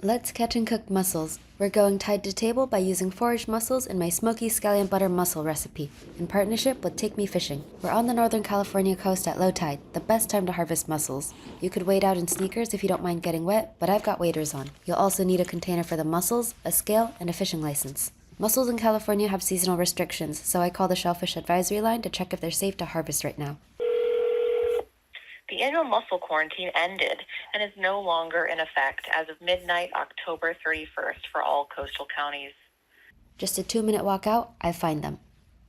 Let's catch and cook mussels. We're going tide to table by using foraged mussels in my Smoky scallion butter mussel recipe, in partnership with Take Me Fishing. We're on the Northern California coast at low tide, the best time to harvest mussels. You could wade out in sneakers if you don't mind getting wet, but I've got waders on. You'll also need a container for the mussels, a scale, and a fishing license. Mussels in California have seasonal restrictions, so I call the Shellfish Advisory Line to check if they're safe to harvest right now. The annual mussel quarantine ended and is no longer in effect as of midnight October 31st for all coastal counties. Just a 2-minute walk out, I find them.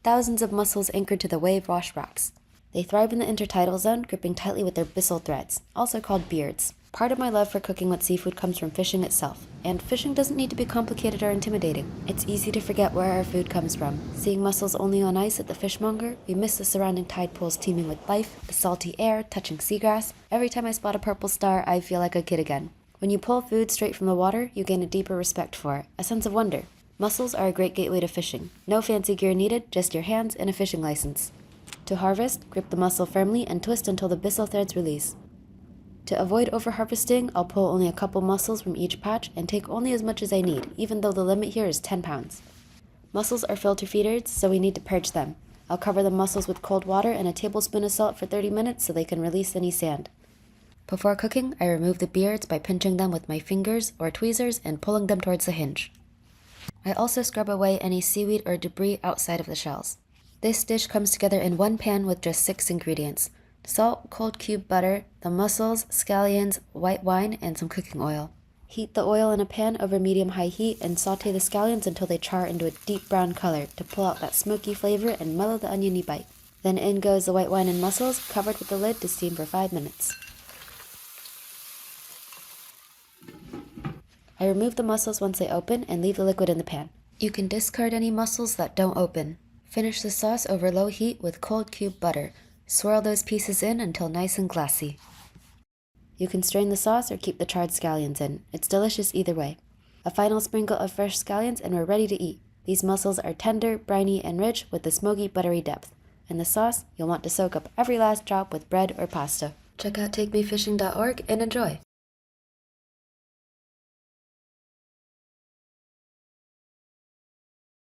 Thousands of mussels anchored to the wave-washed rocks. They thrive in the intertidal zone, gripping tightly with their byssal threads, also called beards. Part of my love for cooking with seafood comes from fishing itself, and fishing doesn't need to be complicated or intimidating. It's easy to forget where our food comes from. Seeing mussels only on ice at the fishmonger, we miss the surrounding tide pools teeming with life, the salty air, touching seagrass. Every time I spot a purple star, I feel like a kid again. When you pull food straight from the water, you gain a deeper respect for it, a sense of wonder. Mussels are a great gateway to fishing. No fancy gear needed, just your hands and a fishing license. To harvest, grip the mussel firmly and twist until the byssal threads release. To avoid overharvesting, I'll pull only a couple mussels from each patch and take only as much as I need, even though the limit here is 10 pounds. Mussels are filter feeders, so we need to purge them. I'll cover the mussels with cold water and a tablespoon of salt for 30 minutes so they can release any sand. Before cooking, I remove the beards by pinching them with my fingers or tweezers and pulling them towards the hinge. I also scrub away any seaweed or debris outside of the shells. This dish comes together in one pan with just 6 ingredients: salt, cold cube butter, the mussels, scallions, white wine, and some cooking oil. Heat the oil in a pan over medium-high heat and saute the scallions until they char into a deep brown color to pull out that smoky flavor and mellow the oniony bite. Then in goes the white wine and mussels, covered with the lid to steam for 5 minutes. I remove the mussels once they open and leave the liquid in the pan. You can discard any mussels that don't open. Finish the sauce over low heat with cold cube butter. Swirl those pieces in until nice and glassy. You can strain the sauce or keep the charred scallions in. It's delicious either way. A final sprinkle of fresh scallions and we're ready to eat. These mussels are tender, briny, and rich with the smoky, buttery depth. And the sauce, you'll want to soak up every last drop with bread or pasta. Check out takemefishing.org and enjoy!